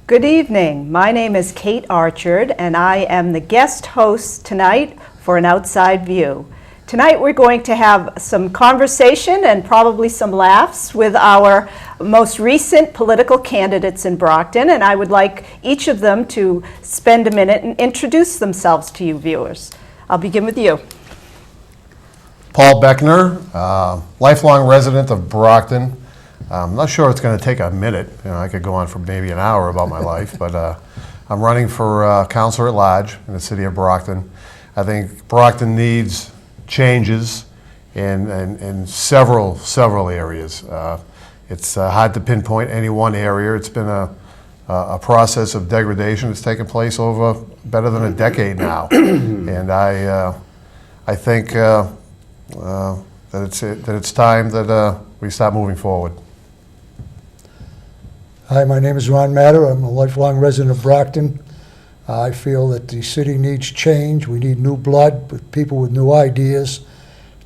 Good evening. My name is Kate Archard, and I am the guest host tonight for An Outside View. Tonight we're going to have some conversation and probably some laughs with our most recent political candidates in Brockton, and I would like each of them to spend a minute and introduce themselves to you viewers. I'll begin with you. Paul Beckner, lifelong resident of Brockton. I'm not sure it's going to take a minute. I could go on for maybe an hour about my life, but I'm running for Councilor at Large in the city of Brockton. I think Brockton needs changes in several areas. It's hard to pinpoint any one area. It's been a process of degradation that's taken place over better than a decade now, and I think that it's time that we start moving forward. Hi, my name is Ron Matta. I'm a lifelong resident of Brockton. I feel that the city needs change. We need new blood, with people with new ideas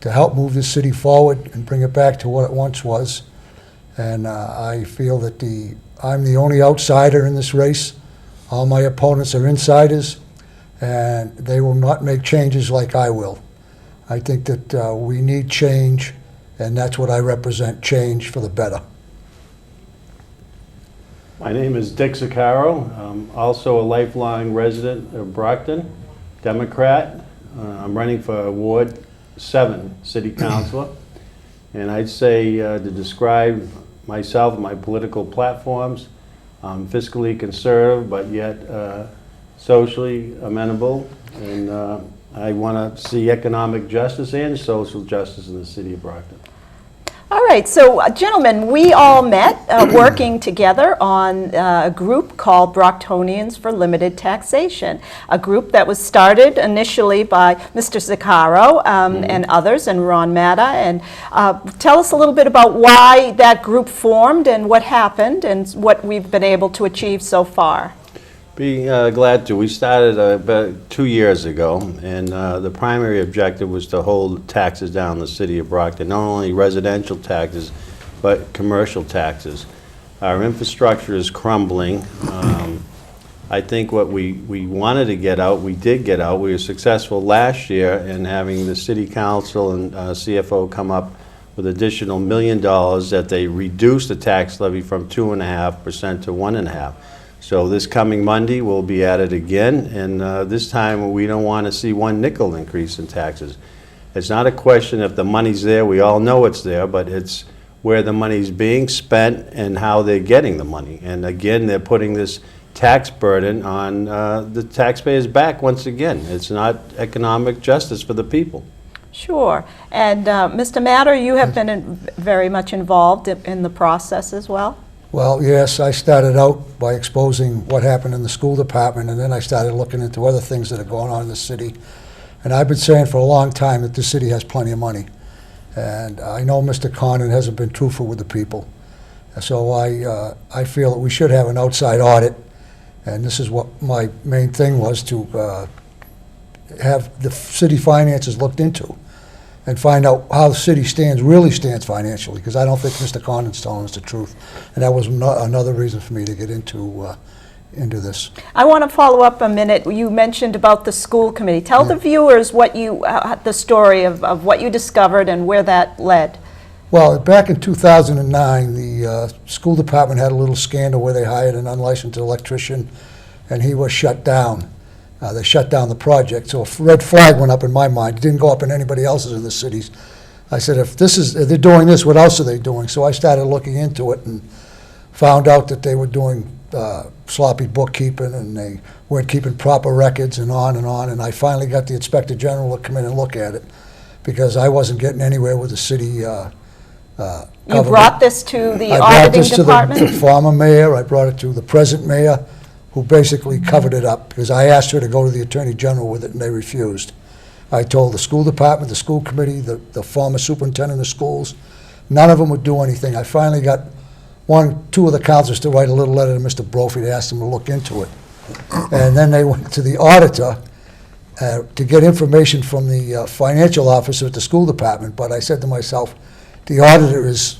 to help move the city forward and bring it back to what it once was. And I feel that I'm the only outsider in this race. All my opponents are insiders, and they will not make changes like I will. I think that we need change, and that's what I represent, change for the better. My name is Dick Zaccaro. I'm also a lifelong resident of Brockton, Democrat. I'm running for Ward 7 City Councilor. And I'd say to describe myself and my political platforms, I'm fiscally conservative, but yet socially amenable. And I want to see economic justice and social justice in the city of Brockton. All right, so gentlemen, we all met working together on a group called Brocktonians for Limited Taxation, a group that was started initially by Mr. Zaccaro and others, and Ron Matta. And tell us a little bit about why that group formed and what happened and what we've been able to achieve so far. Be glad to. We started about 2 years ago, and the primary objective was to hold taxes down in the city of Brockton, not only residential taxes, but commercial taxes. Our infrastructure is crumbling. I think what we wanted to get out, we did get out. We were successful last year in having the city council and CFO come up with additional $1 million that they reduced the tax levy from 2.5% to 1.5%. So this coming Monday, we'll be at it again, and this time we don't want to see one nickel increase in taxes. It's not a question if the money's there, we all know it's there, but it's where the money's being spent and how they're getting the money. And again, they're putting this tax burden on the taxpayers' back once again. It's not economic justice for the people. Sure. And Mr. Matter, you have been very much involved in the process as well? Well, yes, I started out by exposing what happened in the school department, and then I started looking into other things that are going on in the city. And I've been saying for a long time that the city has plenty of money. And I know Mr. Condon hasn't been truthful with the people. So I feel that we should have an outside audit, and this is what my main thing was, to have the city finances looked into and find out how the city really stands financially, because I don't think Mr. Condon's telling us the truth. And that was another reason for me to get into this. I want to follow up a minute. You mentioned about the school committee. Tell the viewers what the story of what you discovered and where that led. Well, back in 2009, the school department had a little scandal where they hired an unlicensed electrician, and he was shut down. They shut down the project, so a red flag went up in my mind. It didn't go up in anybody else's in the cities. I said, if they're doing this, what else are they doing? So I started looking into it and found out that they were doing sloppy bookkeeping, and they weren't keeping proper records, and on, and I finally got the Inspector General to come in and look at it, because I wasn't getting anywhere with the city You brought this to the auditing department? I brought this to the former mayor. I brought it to the present mayor, who basically covered it up, because I asked her to go to the Attorney General with it, and they refused. I told the school department, the school committee, the former superintendent of schools, none of them would do anything. I finally got two of the councilors to write a little letter to Mr. Brophy to ask him to look into it. And then they went to the auditor to get information from the financial officer at the school department. But I said to myself, the auditor is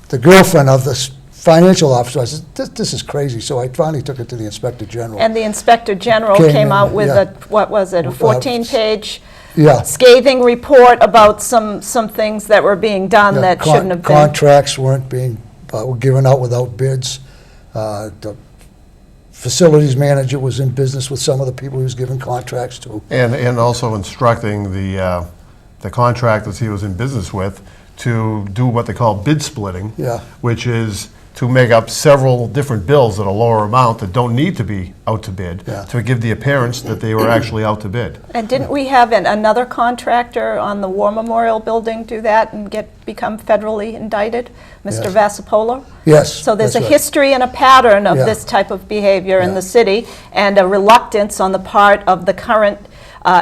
the girlfriend of the financial officer, I said, this is crazy. So I finally took it to the Inspector General. And the Inspector General Came came in, out with yeah. a, what was it, a 14-page Yeah. scathing report about some things that were being done Yeah, that shouldn't have been. Contracts weren't being, were given out without bids. The facilities manager was in business with some of the people he was giving contracts to. And also instructing the contractors he was in business with to do what they call bid splitting. Yeah. Which is to make up several different bills at a lower amount that don't need to be out to bid, Yeah. to give the appearance that they were actually out to bid. And didn't we have another contractor on the War Memorial Building do that and become federally indicted? Mr. Vassapolo? Yes. So there's a that's right. history and a pattern of Yeah. this type of behavior in Yeah. the city, and a reluctance on the part of the current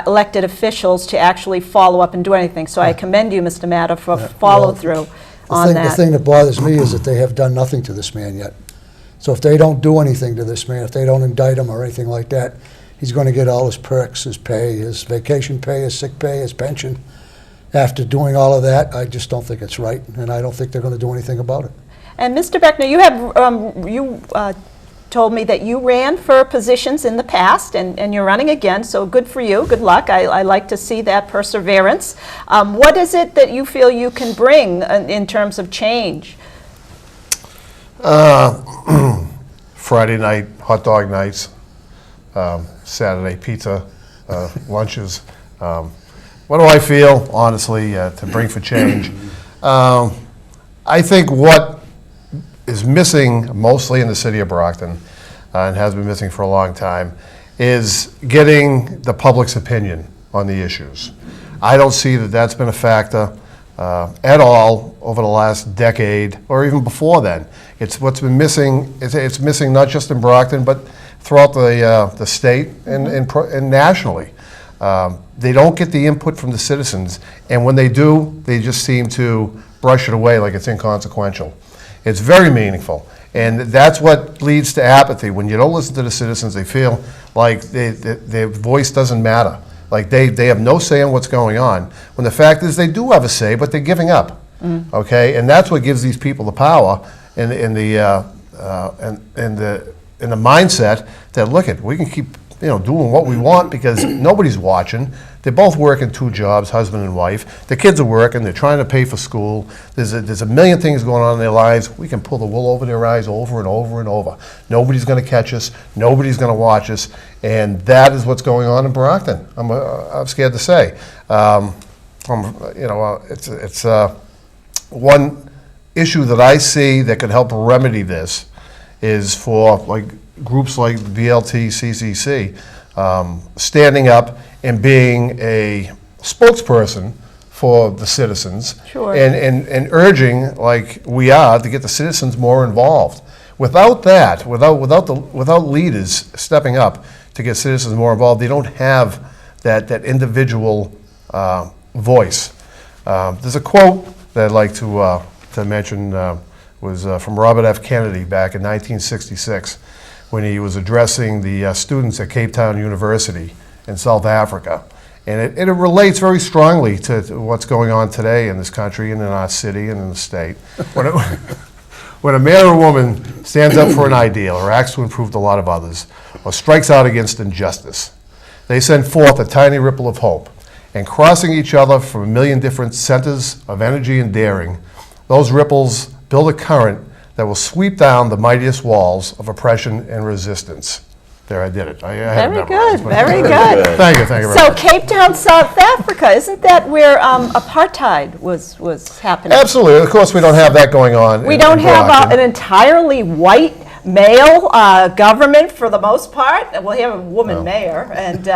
elected officials to actually follow up and do anything. So I commend you, Mr. Matta, for follow-through on The that. thing that bothers me is that they have done nothing to this man yet. So if they don't do anything to this man, if they don't indict him or anything like that, he's going to get all his perks, his pay, his vacation pay, his sick pay, his pension. After doing all of that, I just don't think it's right, and I don't think they're going to do anything about it. And Mr. Beckner, you told me that you ran for positions in the past, and you're running again, so good for you, good luck. I like to see that perseverance. What is it that you feel you can bring in terms of change? Friday night hot dog nights, Saturday pizza lunches. What do I feel, honestly, to bring for change? I think what is missing mostly in the city of Brockton, and has been missing for a long time, is getting the public's opinion on the issues. I don't see that that's been a factor at all over the last decade, or even before then. It's what's been missing. It's missing not just in Brockton, but throughout the state and nationally. They don't get the input from the citizens, and when they do, they just seem to brush it away like it's inconsequential. It's very meaningful, and that's what leads to apathy. When you don't listen to the citizens, they feel like their voice doesn't matter, like they have no say in what's going on, when the fact is they do have a say, but they're giving up, okay? And that's what gives these people the power and the mindset that, look, we can keep doing what we want because nobody's watching. They're both working 2 jobs, husband and wife. The kids are working. They're trying to pay for school. There's a million things going on in their lives. We can pull the wool over their eyes over and over and over. Nobody's going to catch us. Nobody's going to watch us. And that is what's going on in Brockton. I'm scared to say. It's one issue that I see that could help remedy this is for groups like VLT, CCC, standing up and being a spokesperson for the citizens. Sure. and urging, like we are, to get the citizens more involved. Without that, without leaders stepping up to get citizens more involved, they don't have that individual voice. There's a quote that I'd like to mention, was from Robert F. Kennedy back in 1966, when he was addressing the students at Cape Town University in South Africa. And it relates very strongly to what's going on today in this country and in our city and in the state. When a man or a woman stands up for an ideal or acts to improve the lot of others or strikes out against injustice, they send forth a tiny ripple of hope. And crossing each other from a million different centers of energy and daring, those ripples build a current that will sweep down the mightiest walls of oppression and resistance. There, I did it. I had it Very memorized, good, but- very good. Thank you very So much. Cape Town, South Africa, isn't that where apartheid was happening? Absolutely. Of course, we don't have that going on. We in don't have Brockton. an entirely white male government for the most part. We have a woman mayor, and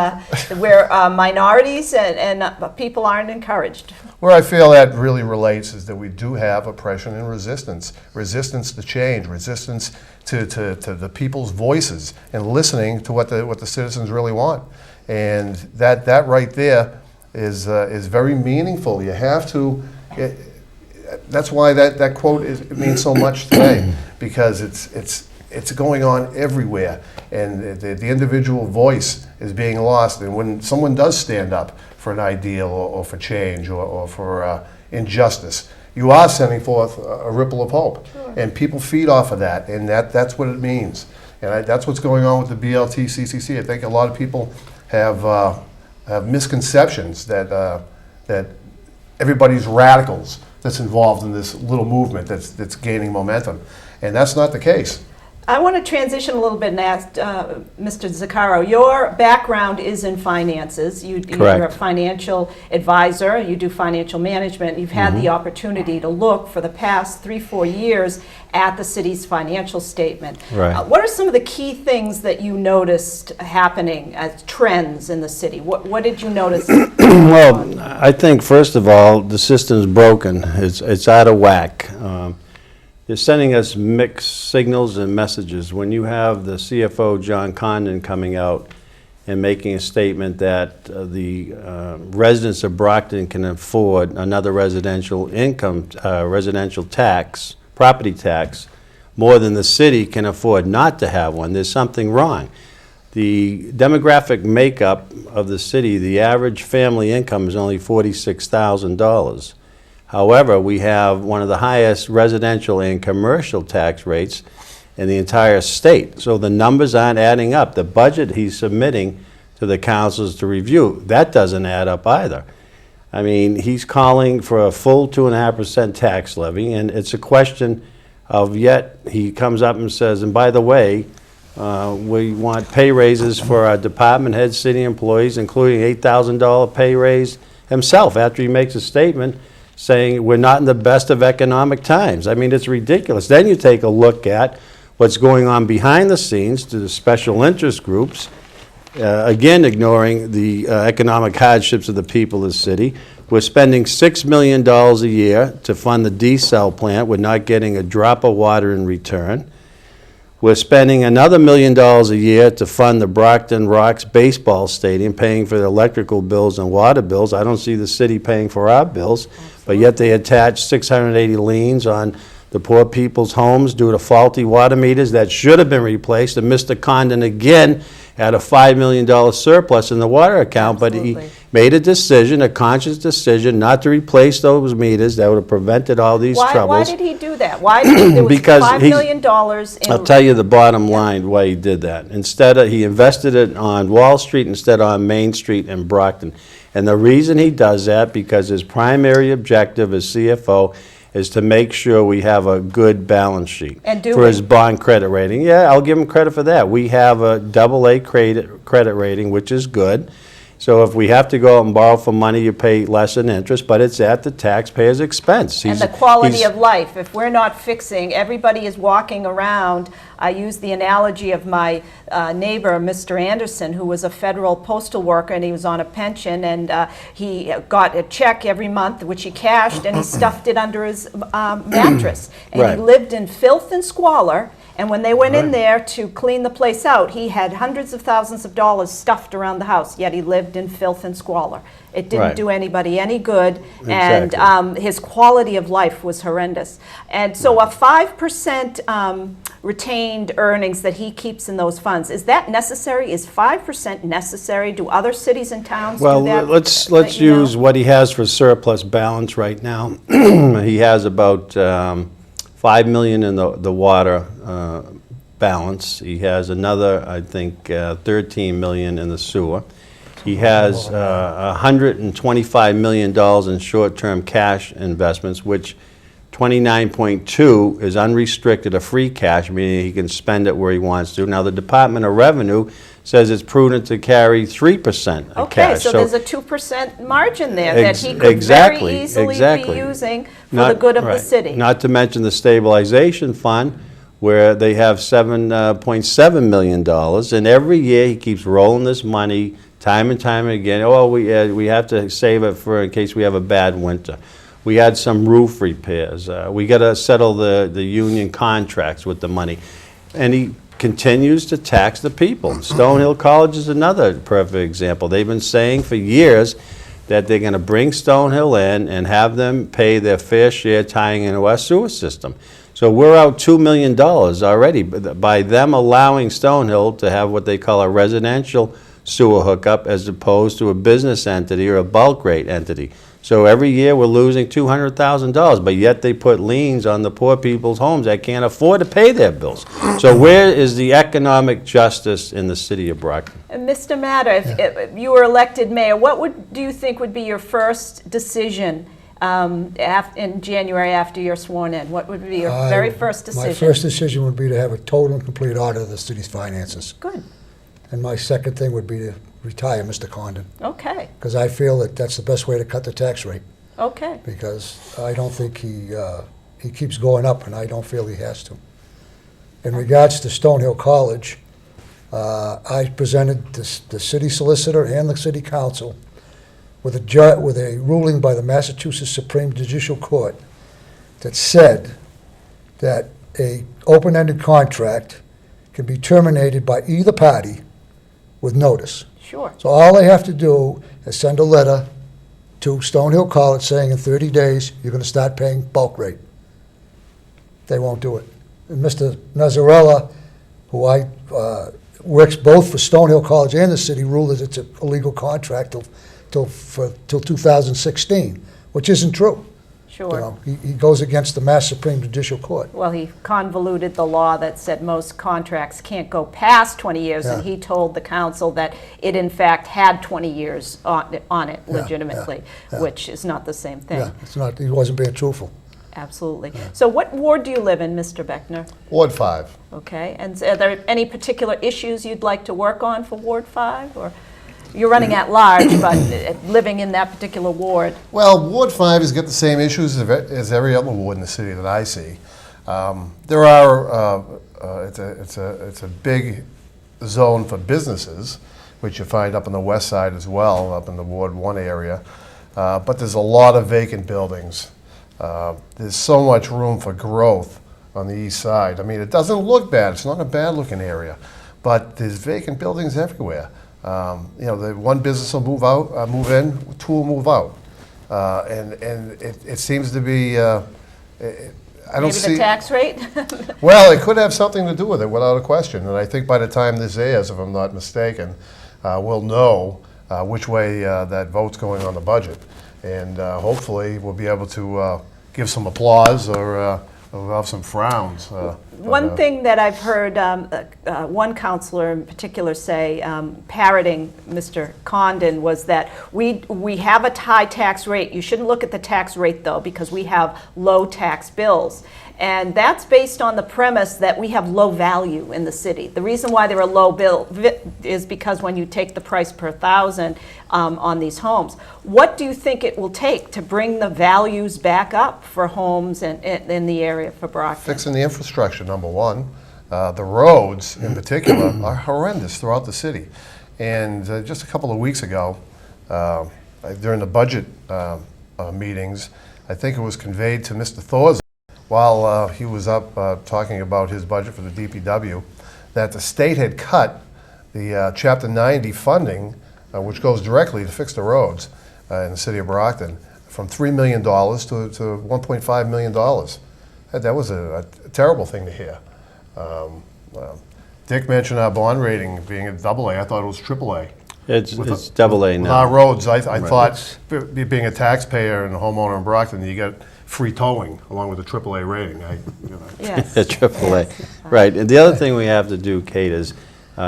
where minorities and people aren't encouraged. Where I feel that really relates is that we do have oppression and resistance. Resistance to change, resistance to the people's voices, and listening to what the citizens really want. And that right there is very meaningful. You have to. That's why that quote it means so much today, because it's going on everywhere, and the individual voice is being lost. And when someone does stand up for an ideal or for change or for injustice, you are sending forth a ripple of hope. And people feed off of that, and that's what it means. And that's what's going on with the BLT CCC. I think a lot of people have misconceptions that everybody's radicals that's involved in this little movement that's gaining momentum. And that's not the case. I want to transition a little bit and ask Mr. Zaccaro, your background is in finances. You're a financial advisor, you do financial management. You've had the opportunity to look for the past 3-4 years at the city's financial statement. Right. What are some of the key things that you noticed happening as trends in the city? What did you notice? Well, I think, first of all, the system's broken. It's out of whack. They're sending us mixed signals and messages. When you have the CFO, John Condon, coming out and making a statement that the residents of Brockton can afford another residential tax, property tax, more than the city can afford not to have one, there's something wrong. The demographic makeup of the city, the average family income is only $46,000. However, we have one of the highest residential and commercial tax rates in the entire state. So the numbers aren't adding up. The budget he's submitting to the councils to review, that doesn't add up either. I mean, he's calling for a full 2.5% tax levy, and it's a question of, yet he comes up and says, and by the way, we want pay raises for our department head, city employees, including $8,000 pay raise himself, after he makes a statement saying we're not in the best of economic times. I mean, it's ridiculous. Then you take a look at what's going on behind the scenes to the special interest groups, again ignoring the economic hardships of the people of the city. We're spending $6 million a year to fund the desal plant. We're not getting a drop of water in return. We're spending another $1 million a year to fund the Brockton Rocks baseball stadium, paying for the electrical bills and water bills. I don't see the city paying for our bills, but yet they attach 680 liens on the poor people's homes due to faulty water meters that should have been replaced. And Mr. Condon again had a $5 million surplus in the water account, but he made a decision, a conscious decision, not to replace those meters that would have prevented all these troubles. Why did he do that? Why did there was Because $5 million in... I'll tell you the bottom line why he did that. Instead of, he invested it on Wall Street instead of on Main Street in Brockton. And the reason he does that, because his primary objective as CFO is to make sure we have a good balance sheet for his bond credit rating. Yeah, I'll give him credit for that. We have a AA credit rating, which is good. So if we have to go out and borrow for money, you pay less in interest, but it's at the taxpayer's expense. And the quality of life. If we're not fixing, everybody is walking around. I use the analogy of my neighbor, Mr. Anderson, who was a federal postal worker, and he was on a pension, and he got a check every month, which he cashed, and he stuffed it under his mattress. And he lived in filth and squalor. And when they went in there to clean the place out, he had hundreds of thousands of dollars stuffed around the house, yet he lived in filth and squalor. It didn't do anybody any good, and his quality of life was horrendous. And so a 5% retained earnings that he keeps in those funds, is that necessary? Is 5% necessary? Do other cities and towns do that? Well, let's use what he has for surplus balance right now. He has about $5 million in the water balance. He has another, I think, $13 million in the sewer. He has $125 million in short-term cash investments, which 29.2 is unrestricted, a free cash, meaning he can spend it where he wants to. Now, the Department of Revenue says it's prudent to carry 3% of cash. Okay, so there's a 2% margin there that he could very easily be using for the good of the city. Not to mention the stabilization fund, where they have $7.7 million, and every year he keeps rolling this money time and time again. Oh, we have to save it for in case we have a bad winter. We had some roof repairs. We got to settle the union contracts with the money. And he continues to tax the people. Stonehill College is another perfect example. They've been saying for years that they're going to bring Stonehill in and have them pay their fair share tying into our sewer system. So we're out $2 million already by them allowing Stonehill to have what they call a residential sewer hookup as opposed to a business entity or a bulk rate entity. So every year, we're losing $200,000, but yet they put liens on the poor people's homes that can't afford to pay their bills. So where is the economic justice in the city of Brockton? And Mr. Matta, if you were elected mayor, do you think would be your first decision in January after you're sworn in? What would be your very first decision? My first decision would be to have a total and complete audit of the city's finances. Good. And my second thing would be to retire Mr. Condon, Okay. because I feel that that's the best way to cut the tax rate, Okay. because I don't think he keeps going up, and I don't feel he has to. In regards to Stonehill College, I presented the city solicitor and the city council with a ruling by the Massachusetts Supreme Judicial Court that said that a open-ended contract can be terminated by either party with notice. Sure. So all they have to do is send a letter to Stonehill College saying in 30 days, you're going to start paying bulk rate. They won't do it. And Mr. Nazzarella, who works both for Stonehill College and the city, ruled that it's an illegal contract till 2016, which isn't true. Sure. You know, he goes against the Mass Supreme Judicial Court. Well, he convoluted the law that said most contracts can't go past 20 years, and Yeah. he told the council that it in fact had 20 years on it legitimately, yeah. which is not the same thing. Yeah, it's not. He wasn't being truthful. Absolutely. So what ward do you live in, Mr. Beckner? Ward 5. Okay, and are there any particular issues you'd like to work on for Ward 5? Or you're running at large, but living in that particular ward? Well, Ward 5 has got the same issues as every other ward in the city that I see. There are, it's a big zone for businesses, which you find up on the west side as well, up in the Ward 1 area. But there's a lot of vacant buildings. There's so much room for growth on the east side. I mean, it doesn't look bad. It's not a bad-looking area, but there's vacant buildings everywhere. You know, the one business will move out, move in, two will move out, and it seems to be. I don't Maybe see the tax rate? Well, it could have something to do with it, without a question. And I think by the time this airs, if I'm not mistaken, we'll know which way that vote's going on the budget, and hopefully we'll be able to give some applause or have some frowns. One thing that I've heard one councilor in particular say, parroting Mr. Condon, was that we have a high tax rate. You shouldn't look at the tax rate, though, because we have low tax bills. And that's based on the premise that we have low value in the city. The reason why they're a low bill is because when you take the price per thousand on these homes. What do you think it will take to bring the values back up for homes in the area for Brockton? Fixing the infrastructure, number one. The roads, in particular, are horrendous throughout the city. And just a couple of weeks ago, during the budget meetings, I think it was conveyed to Mr. Thor's while he was up talking about his budget for the DPW, that the state had cut the Chapter 90 funding, which goes directly to fix the roads in the city of Brockton, from $3 million to $1.5 million. That was a terrible thing to hear. Dick mentioned our bond rating being at AA. I thought it was AAA. It's double A With now. our roads, I thought, being a taxpayer and a homeowner in Brockton, you get free towing along with a AAA rating. Yes. AAA. Right. And the other thing we have to do, Kate, is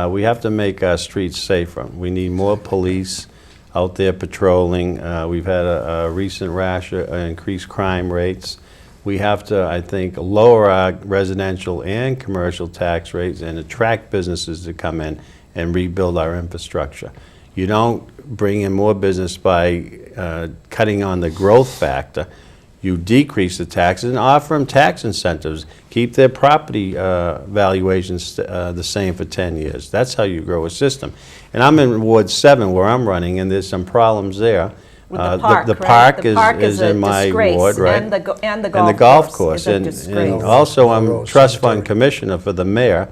we have to make our streets safer. We need more police out there patrolling. We've had a recent rash of increased crime rates. We have to, I think, lower our residential and commercial tax rates and attract businesses to come in and rebuild our infrastructure. You don't bring in more business by cutting on the growth factor. You decrease the taxes and offer them tax incentives. Keep their property valuations the same for 10 years. That's how you grow a system. And I'm in Ward 7 where I'm running, and there's some problems there. With the park, the right? park The park is a in my disgrace, ward, right? And the golf golf course. is a And disgrace. also, I'm Melrose trust fund Cemetery. commissioner for the mayor.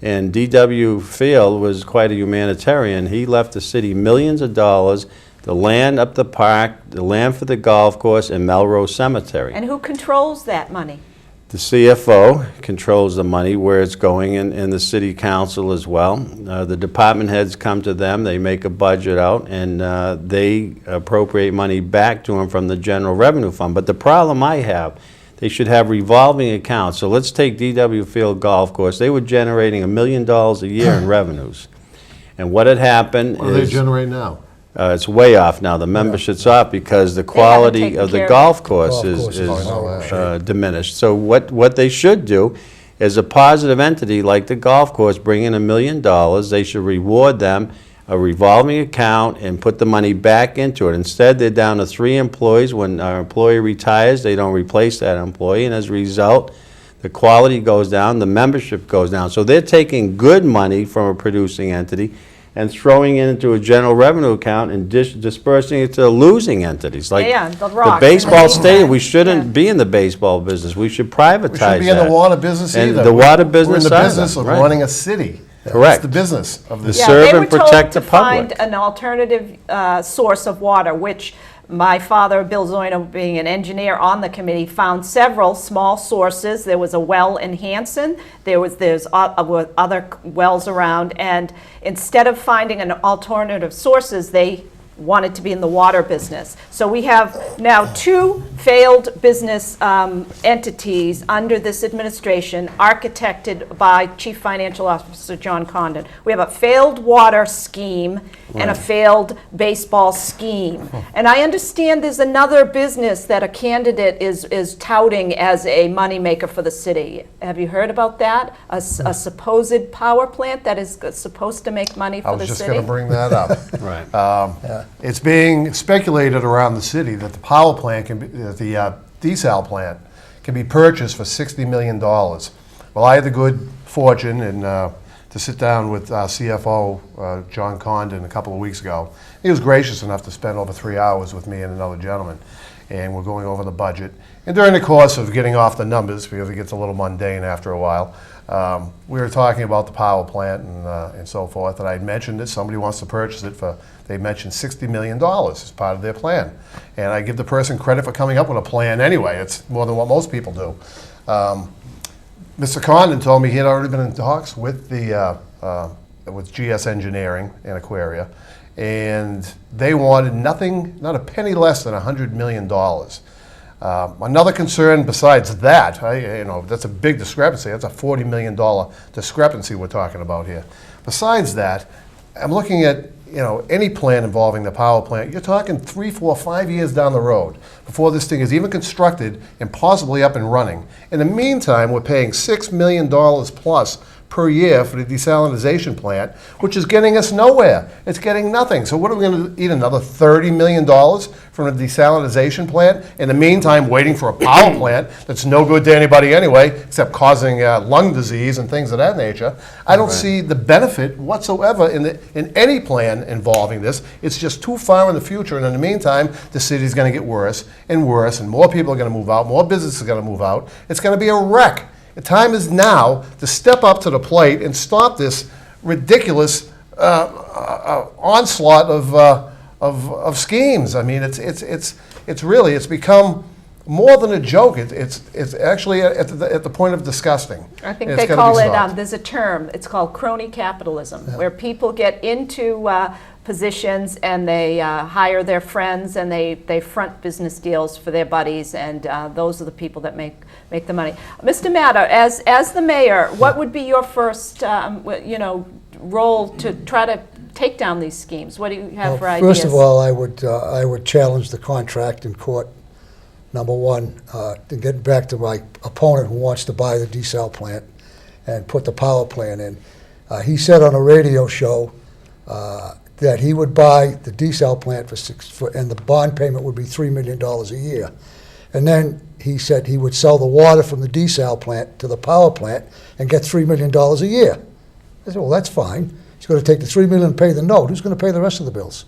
And D.W. Field was quite a humanitarian. He left the city millions of dollars, the land up the park, the land for the golf course, and Melrose Cemetery. And who controls that money? The CFO controls the money, where it's going, and the city council as well. The department heads come to them, they make a budget out, and they appropriate money back to them from the general revenue fund. But the problem I have, they should have revolving accounts. So let's take DW Field Golf Course. They were generating $1 million a year in revenues. And what had happened What do they is, generate now? it's way off now. The membership's off because the quality taken of the care of golf it. course Golf is course is diminished. So what they should do is a positive entity like the golf course bring in $1 million. They should reward them a revolving account and put the money back into it. Instead, they're down to 3 employees. When our employee retires, they don't replace that employee, and as a result, the quality goes down, the membership goes down. So they're taking good money from a producing entity and throwing it into a general revenue account and dispersing it to losing entities. Like Yeah, the the Rocks baseball and the stadium, we yeah. shouldn't be in the baseball business. We should privatize We shouldn't be in the that. water business And either. the water We're business in the either, business of right. running a city. Correct. It's the business of the The city. Yeah, serve they and were told protect to the public. find an alternative source of water, which my father, Bill Zoino, being an engineer on the committee, found several small sources. There was a well in Hanson. There's other wells around, and instead of finding an alternative sources, they wanted to be in the water business. So we have now 2 failed business entities under this administration, architected by Chief Financial Officer John Condon. We have a failed water scheme and a failed baseball scheme. And I understand there's another business that a candidate is touting as a moneymaker for the city. Have you heard about that? A supposed power plant that is supposed to make money I for the was city? just going to bring that up. Right. It's being speculated around the city that the power plant can be, the desal plant can be purchased for $60 million. Well, I had the good fortune to sit down with CFO John Condon a couple of weeks ago. He was gracious enough to spend over 3 hours with me and another gentleman, and we're going over the budget. And during the course of getting off the numbers, because it gets a little mundane after a while, we were talking about the power plant and so forth, and I mentioned that somebody wants to purchase it for, they mentioned $60 million as part of their plan. And I give the person credit for coming up with a plan anyway. It's more than what most people do. Mr. Condon told me he had already been in talks with with GS Engineering and Aquaria, and they wanted nothing, not a penny less than $100 million. Another concern besides that, that's a big discrepancy. That's a $40 million discrepancy we're talking about here. Besides that, I'm looking at any plan involving the power plant. You're talking 3, 4, 5 years down the road before this thing is even constructed and possibly up and running. In the meantime, we're paying $6 million plus per year for the desalinization plant, which is getting us nowhere. It's getting nothing. So what are we going to eat, another $30 million from the desalinization plant? In the meantime, waiting for a power plant that's no good to anybody anyway, except causing lung disease and things of that nature. I don't see the benefit whatsoever in any plan involving this. It's just too far in the future, and in the meantime, the city's going to get worse, and more people are going to move out, more businesses are going to move out. It's going to be a wreck. The time is now to step up to the plate and stop this ridiculous onslaught of schemes. I mean, it's become more than a joke. It's actually at the point of disgusting. I think And they it's gotta call be it, stopped. there's a term, it's called crony capitalism, where people get into positions and they hire their friends and they front business deals for their buddies, and those are the people that make the money. Mr. Matta, as the mayor, what would be your first role to try to take down these schemes? What do you have for ideas? First of all, I would challenge the contract in court. Number one, to get back to my opponent who wants to buy the desal plant and put the power plant in. He said on a radio show that he would buy the desal plant and the bond payment would be $3 million a year. And then he said he would sell the water from the desal plant to the power plant and get $3 million a year. I said, well, that's fine. He's going to take the $3 million and pay the note. Who's going to pay the rest of the bills?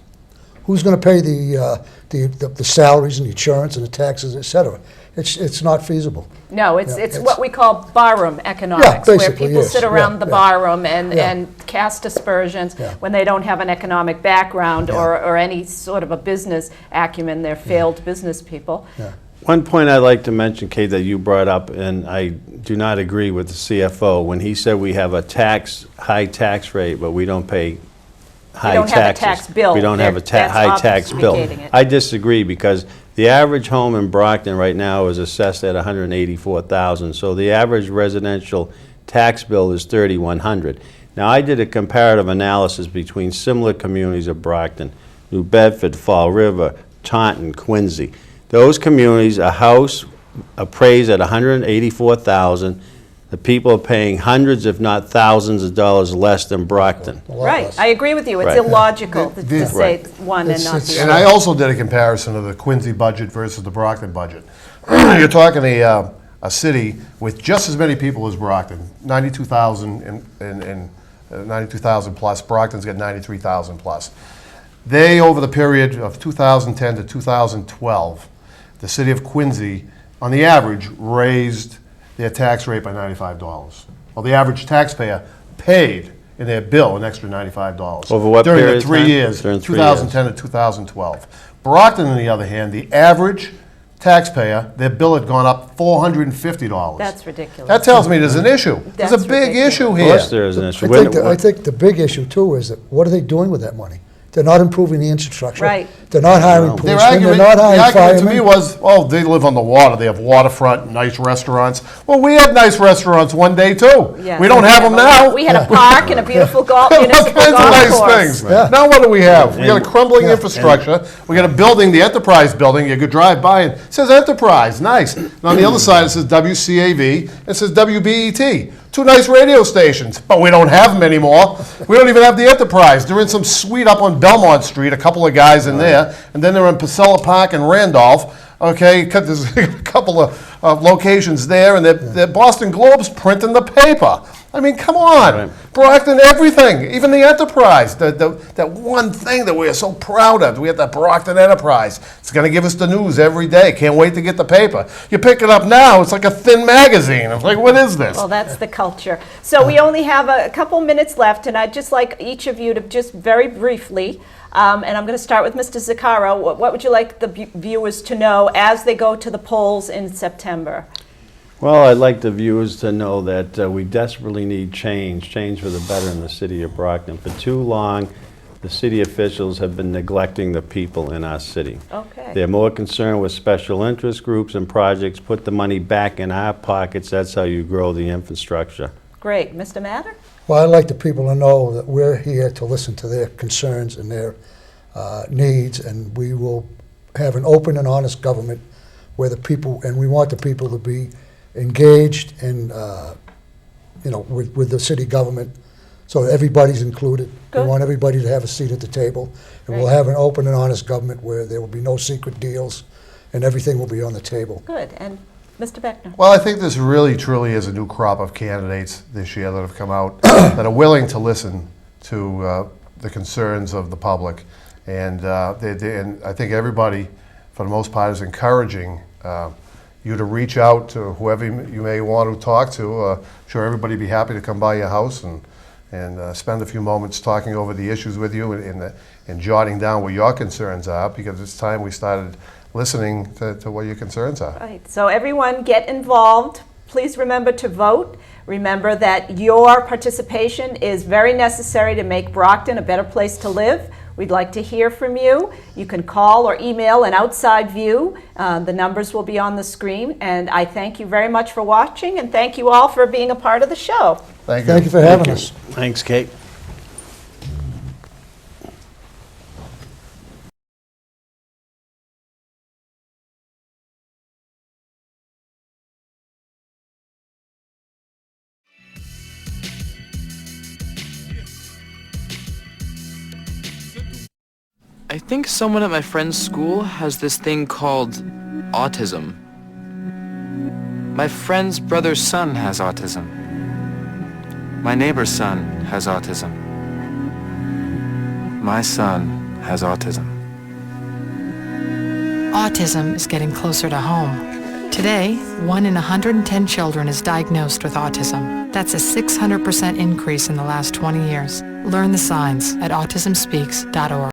Who's going to pay the salaries and the insurance and the taxes, et cetera? It's not feasible. No, it's Yeah, it's- what we call barroom economics, Yeah, where basically, people yes. sit around Yeah, the yeah. barroom and Yeah. cast aspersions Yeah. when they don't have an economic background Yeah. or any sort of a business acumen. They're failed business people. Yeah. One point I'd like to mention, Kate, that you brought up, and I do not agree with the CFO, when he said we have a high tax rate, but we don't pay high don't taxes. have a tax bill. We don't have a That's high tax bill. obfuscating it. I disagree, because the average home in Brockton right now is assessed at $184,000, so the average residential tax bill is $3,100. Now, I did a comparative analysis between similar communities of Brockton, New Bedford, Fall River, Taunton, Quincy. Those communities, a house appraised at $184,000, the people are paying hundreds, if not thousands of dollars less than Brockton. A lot Right, less. I agree with you. It's Right. illogical to The- say Right. one and not the And other. I also did a comparison of the Quincy budget versus the Brockton budget. You're talking a city with just as many people as Brockton, 92,000 and 92,000 plus. Brockton's got 93,000 plus. They, over the period of 2010 to 2012, the city of Quincy, on the average, raised their tax rate by $95. Well, the average taxpayer paid in their bill an extra $95. Over what during period the of 3 time? years, During 3 2010 to 2012. Brockton, on the other hand, the average taxpayer, their bill had gone up $450. That's ridiculous. That tells me there's an issue. There's a That's big ridiculous. issue Of here. course there is an issue. I think the big issue too is that what are they doing with that money? They're not improving the infrastructure. Right. They're not hiring Their policemen, they're argument, not the hiring argument to me firemen. was, oh, they live on the water, they have waterfront, nice restaurants. Well, we had nice restaurants one day too. Yeah. We don't have them now. We had a park and a beautiful All municipal kinds of golf nice course. things. Yeah. Now what do we have? We got a crumbling Yeah. infrastructure. We got a building, the Enterprise building. You could drive by and it says Enterprise, nice. And on the other side it says WCAV. It says WBET. Two nice radio stations, but we don't have them anymore. We don't even have the Enterprise. They're in some suite up on Belmont Street. A couple of guys in there, and then they're in Pasella Park and Randolph. Okay, there's a couple of locations there, and the Boston Globe's printing the paper. I mean, come on. Right. Brockton, everything, even the Enterprise, that one thing that we're so proud of. We have that Brockton Enterprise. It's going to give us the news every day. Can't wait to get the paper. You pick it up now, it's like a thin magazine. It's like, what is this? Well, that's the culture. So we only have a couple minutes left, and I'd just like each of you to just very briefly, and I'm going to start with Mr. Zaccaro. What would you like the viewers to know as they go to the polls in September? Well, I'd like the viewers to know that we desperately need change for the better in the city of Brockton. For too long, the city officials have been neglecting the people in our city. Okay. They're more concerned with special interest groups and projects. Put the money back in our pockets. That's how you grow the infrastructure. Great. Mr. Matter? Well, I'd like the people to know that we're here to listen to their concerns and their needs, and we will have an open and honest government where the people, and we want the people to be engaged in, with the city government, so that everybody's included. Good. We want everybody to have a seat at the table, and we'll Great. have an open and honest government where there will be no secret deals, and everything will be on the table. Good. And Mr. Beckner? Well, I think this really, truly is a new crop of candidates this year that have come out that are willing to listen to the concerns of the public. And and I think everybody, for the most part, is encouraging you to reach out to whoever you may want to talk to. Sure, everybody would be happy to come by your house and spend a few moments talking over the issues with you and jotting down what your concerns are, because it's time we started listening to what your concerns are. Right. So everyone get involved. Please remember to vote. Remember that your participation is very necessary to make Brockton a better place to live. We'd like to hear from you. You can call or email an outside view. The numbers will be on the screen. And I thank you very much for watching, and thank you all for being a part of the show. Thank you. Thank you for having us. Thanks, Kate. I think someone at my friend's school has this thing called autism. My friend's brother's son has autism. My neighbor's son has autism. My son has autism. Autism is getting closer to home. Today, 1 in 110 children is diagnosed with autism. That's a 600% increase in the last 20 years. Learn the signs at autismspeaks.org.